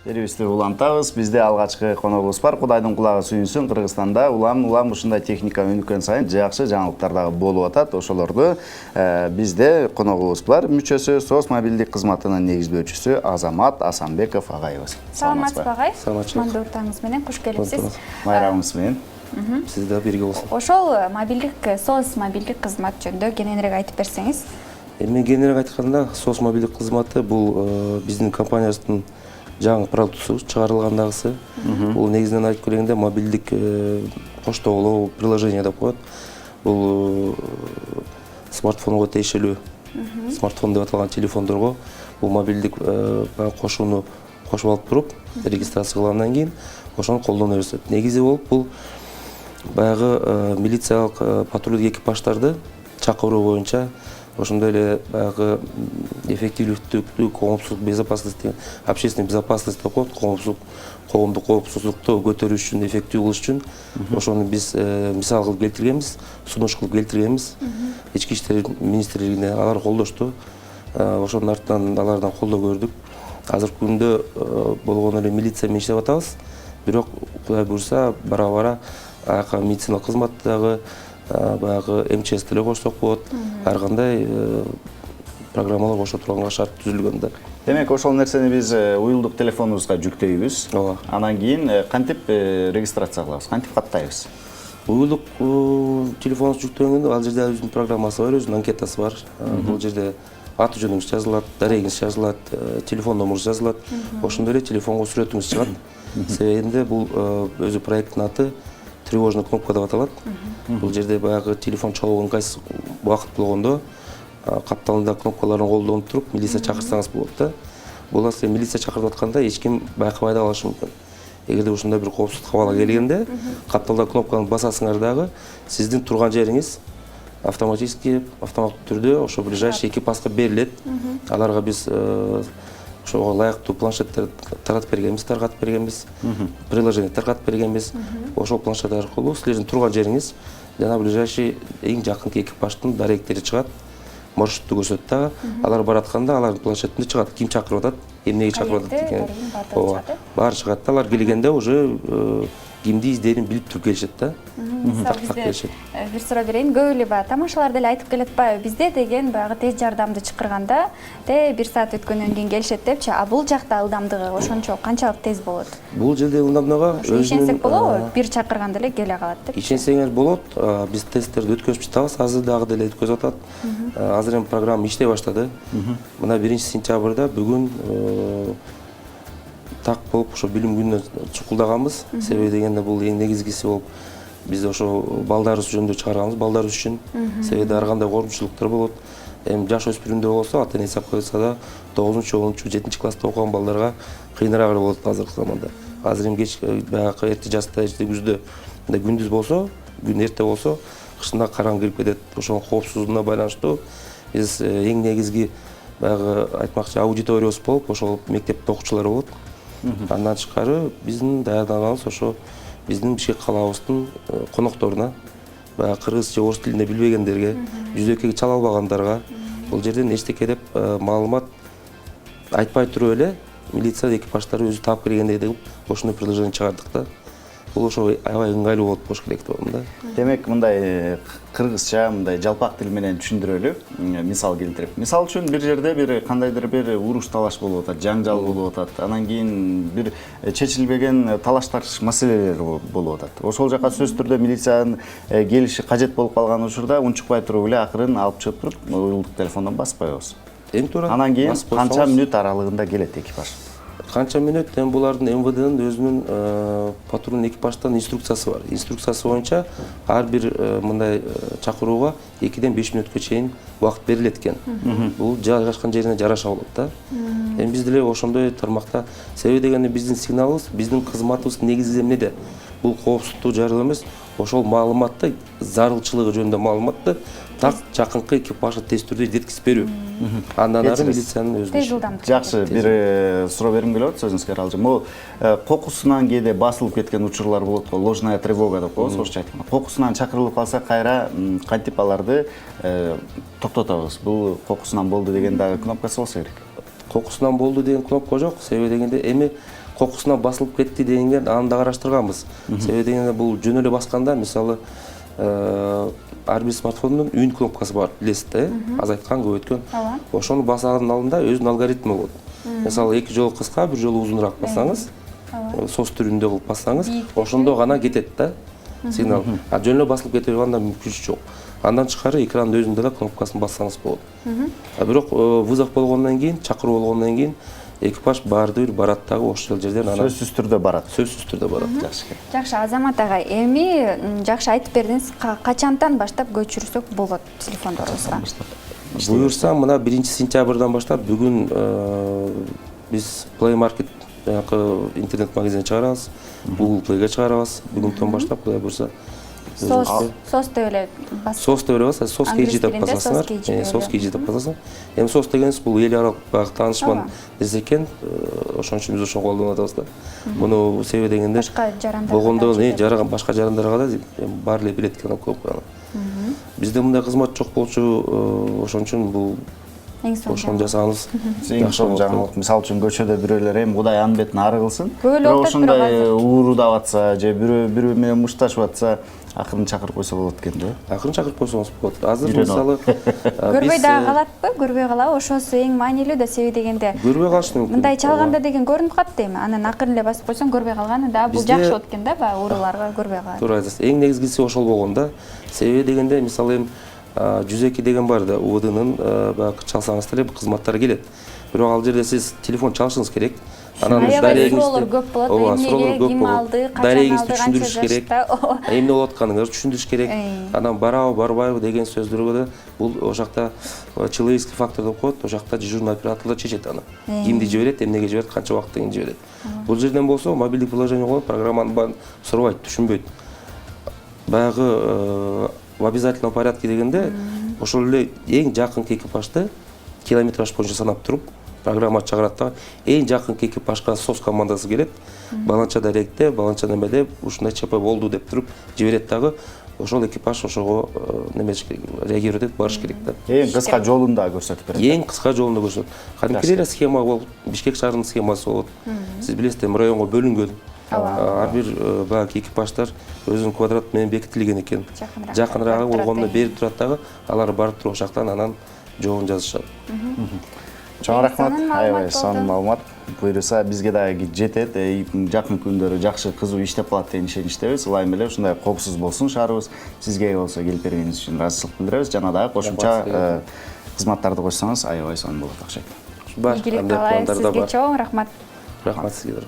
Берибизди улантабыз. Бизде алгачкы коногубуз бар. Кудайдын кулагы сүйүнсүн. Кыргызстанда улам ушундай техника өнүккөн сайын жакшы жаңылыктар дагы болуп атат. Ошолорду бизде коногубуз бар. Мүчөсү СОС мобилдик кызматынын негизделүүчүсү Азамат Асанбеков агайыбыз. Саламатсызбы агай? Мандууртаңыз менен куш келипсиз. Майрамыңыз менен. Сиз да бирге болсун. Ошол СОС мобилдик кызмат жөнүндө кененирээк айтып берсеңиз. Эми кененирээк айтканда, СОС мобилдик кызматы бул биздин компаниябыздын жаңы продукциясы чыгарылгандагысы. Бул негизинен айтып келгенде мобилдик коштоолоо приложение деп коет. Бул смартфонго тиешелүү, смартфон деп аталган телефондорго бул мобилдик кошууну кошуп алып туруп, регистрация кылгандан кийин ошону колдоно берет. Негизи болуп бул баягы милициялык патрулдук экипаждарды чакыруу боюнча ошондой эле баягы эффективдүүлүктү, коопсуздук, безопасность, общественный безопасность деп коет, коомдук коопсуздукту көтөрүү үчүн, эффективдүү кылыш үчүн ошону биз мисал кылып келтиргенбиз, сунуш кылып келтиргенбиз. Ички иштер министрлигине алар колдошту. Ошонун артынан алардан колдоо көрдүк. Азыркы күндө болгону эле милиция менен иштеп атабыз. Бирок Кудай буйрса, бара-бара аяка медициналык кызмат дагы баягы МЧС деле кошсок болот. Ар кандай программалар кошо турганга шарт түзүлгөн да. Демек, ошол нерсени биз уюлдук телефонубузга жүктөйбүз. Анан кийин кантип регистрация кылабыз, кантип каттайбыз? Уюлдук телефонубуз жүктөгөндө ал жерде өзүнүн программасы бар, өзүнүн анкетасы бар. Бул жерде аты жөнүңүз жазылат, дарегиңиз жазылат, телефон номуруңуз жазылат. Ошондой эле телефонго сүрөтүңүз чыгат. Себебинде бул өзү проекттин аты тревожный кнопка деп аталат. Бул жерде баягы телефон чалуу ыңгайсыз убакыт болгондо капталында кнопкаларын колдонуп туруп милиция чакырсаңыз болот да. Бул аслы милиция чакырып атканда эч ким байкабай да калышы мүмкүн. Эгерде ушундай бир коопсуздук абалы келгенде, капталда кнопканы басасыңар дагы, сиздин турган жериңиз автоматтуу түрдө ошо ближайший экипажга берилет. Аларга биз ошого ылайыктуу планшеттер таратып бергенбиз, таркатып бергенбиз, приложение таркатып бергенбиз. Ошол планшет аркылуу силердин турган жериңиз жана ближайший эң жакынкы экипаждын даректери чыгат, маршрутту көрсөтөт дагы. Алар баратканда алардын планшетинде чыгат, ким чакырып атат, эмнеге чакырып атат деген. Баары чыгат да, алар келгенде уже кимди издерин билип туруп келишет да. Бизде бир суроо берейин, көп эле баягы тамашалар деле айтып келет баягы бизде деген баягы тез жардамды чакырганда бир саат өткөндөн кийин келишет депчи, а бул жакта ылдамдыгы ошончо канчалык тез болот? Бул жерде ылдамдыгы ишенсек болобу? Бир чакырганда эле келе калат деп. Ишенсеңер болот. Биз тесттерди өткөзүп жатабыз, азыр дагы деле өткөзүп атат. Азыр эми программа иштей баштады. Мына 1-сентябрда бүгүн так болуп ошо билим күнүнө чукулдаганбыз. Себеби дегенде бул эң негизгиси болуп биз ошо балдарыбыз жөнүндө чыгарганбыз, балдарыбыз үчүн. Себеби ар кандай коомчулуктар болот. Эми жаш өспүрүмдөр болсо, ата эне эсеп койсо да 9-10, 7 класста окуган балдарга кыйыныраак болот азыркы заманда. Азыр эми кеч баягы эрте жашта, күздө, күндүз болсо, күн эрте болсо, кышында караңгы кирип кетет. Ошонун коопсуздугуна байланыштуу биз эң негизги баягы айтмакчы аудиториябыз болуп, ошол мектеп окуучулары болот. Андан тышкары биздин даярданганыбыз ошо биздин Бишкек калаабыздын конокторуна, баягы кыргыз же орус тилинде билбегендерге, жүзөкөйгө чала албагандарга бул жерден эчтеке деп маалымат айтпай туруп эле милиция экипаждары өзү таап келгендей деп ошондой приложение чыгардык да. Бул ошо аябай ыңгайлуу болот болуш керек деп атам да. Демек, мындай кыргызча, мындай жалпак тил менен түшүндүрөлү, мисал келтирип. Мисал үчүн бир жерде бир кандайдыр бир уруш талаш болуп атат, жаңжал болуп атат. Анан кийин бир чечилбеген талаш-тартыш маселелер болуп атат. Ошол жака сөзсүз түрдө милициянын келиши кажет болуп калган учурда унчукпай туруп эле акырын алып чыгып туруп, уюлдук телефондон басып коебуз. Эң туура. Анан кийин канча мүнөт аралыгында келет экипаж? Канча мүнөт, эми булардын МВДнын өзүнүн патрульный экипаждан инструкциясы бар. Инструкциясы боюнча ар бир мындай чакырууга 2-ден 5 мүнөткө чейин убакыт берилет экен. Бул жайгашкан жерине жараша болот да. Эми биз деле ошондой тармакта, себеби дегенде биздин сигналыбыз, биздин кызматыбыз негизи эмнеде? Бул коопсуздукту жарыял эмес, ошол маалыматты, зарылчылыгы жөнүндө маалыматты так жакынкы экипажга тез түрдө жеткизип берүү. Андан ары милициянын өзүнүн. Жакшы, бир суроо бергим келип атат сөзүңүзгө алжам. Могу кокусунан кээде басылып кеткен учурлар болот го, ложная тревога деп коебуз, орусча айтканда. Кокусунан чакырылып калса, кайра кантип аларды токтотобуз? Бул кокусунан болду деген дагы кнопкасы болсо керек. Кокусунан болду деген кнопка жок, себеби дегенде эми кокусуна басылып кетти дегенге аны да караштырганбыз. Себеби дегенде бул жөн эле басканда мисалы ар бир смартфондун үн кнопкасы бар, билесиз да, азайткан, көбөйткөн. Ошону басаардын алдында өзүнүн алгоритми болот. Мисалы 2 жолу кыска, 1 жолу узунураак бассаңыз, сос түрүндө кылып бассаңыз, ошондо гана кетет да сигнал. А жөн эле басылып кете турганда мүмкүнчүлүк жок. Андан тышкары экрандын өзүндө эле кнопкасын бассаңыз болот. Бирок вызов болгондон кийин, чакыруу болгондон кийин экипаж баардыр барат дагы ошол жерден анан сөзсүз түрдө барат. Сөзсүз түрдө барат. Жакшы, Азамат агай, эми жакшы айтып бердиңиз, качантан баштап көчүрсөк болот телефондорубузга? Буюрсам, мына 1-сентябрдан баштап бүгүн биз Play Market интернет магазине чыгарабыз, Google Play'ге чыгарабыз. Бүгүнтөн баштап Кудай буйрса Сос деп эле бас. Сос деп эле бас, сос KG деп басасыңар. Сос KG деп басасың. Эми сос дегенибиз бул эл аралык багы таанышман нерсе экен. Ошон үчүн биз ошону колдонуп атабыз да. Муну себеби дегенде Башка жарандар болгондо жараган башка жарандарга да баары эле билет экен көп гана. Бизде мындай кызмат жок болчу, ошон үчүн бул ошону жасаганыбыз. Эң чоң жаңылык, мисалы үчүн көчөдө бирөөлөр эми Кудай анын бетин ары кылсын. Бирок ошондой уурудап атса же бирөө менен мушташып атса, акырын чакырып койсо болот экен да. Акырын чакырып койсоңуз болот. Азыр мисалы көрбөй дагы калатпы? Көрбөй калабы? Ошосу эң маанилүү да, себеби дегенде көрбөй калышы мүмкүн. Мындай чалганда деген көрүнүп калат дейм. Анан акырын эле басып койсоң көрбөй калганы да бул жакшы болот экен да, баягы ууруларга көрбөй калат. Туура айтасыз. Эң негизгиси ошол болгон да. Себеби дегенде мисалы эми 102 деген бар да, УВДнын баягы чалсаңыз деле кызматтар келет. Бирок ал жерде сиз телефон чалышыңыз керек. Анан суроолор көп болот, эмнеге ким алды, качан алды, түшүндүрүш керек. Эмне болуп атканыңызды түшүндүрүш керек. Анан барабы, барбайбы деген сөздөргө да бул ошакта человеческий фактор деп коет, ошакта дежурный операторлор чечет аны. Кимди жиберет, эмнеге жиберет, канча убакыттан кийин жиберет. Бул жерден болсо мобилдик приложение коюп, программаны баарын сурабайт, түшүнбөйт. Баягы в обязательном порядке дегенде ошол эле эң жакынкы экипажды километраж боюнча санап туруп программа чыгарат да, эң жакынкы экипажга СОС командасы келет, баланча даректе, баланча немеде ушундай ЧП болду деп туруп жиберет дагы, ошол экипаж ошого немеш реагировать этип барыш керек да. Эң кыска жолун да көрсөтүп берет. Эң кыска жолун да көрсөтөт. Кадимки эле схема болуп, Бишкек шаарынын схемасы болот. Сиз билесиз, районго бөлүнгөн. Ар бир баягы экипаждар өзүнүн квадрат менен бекитилген экен. Жакыныраак болгондо берип турат дагы, алар барып туруп ошактан анан жообун жазышат. Чоң рахмат, аябай сонун маалымат. Буйруса бизге дагы жетет. Жакын күндөрү жакшы кызуу иштеп калат деген ишеничтебиз. Ылайым эле ушундай коопсуз болсун шаарыбыз. Сизге болсо келип бергениңиз үчүн ыраазычылык билдиребиз. Жана дагы кошумча кызматтарды койсоңуз аябай сонун болот, акча. Игилик каалайбыз сизге, чоң рахмат. Рахмат сизге.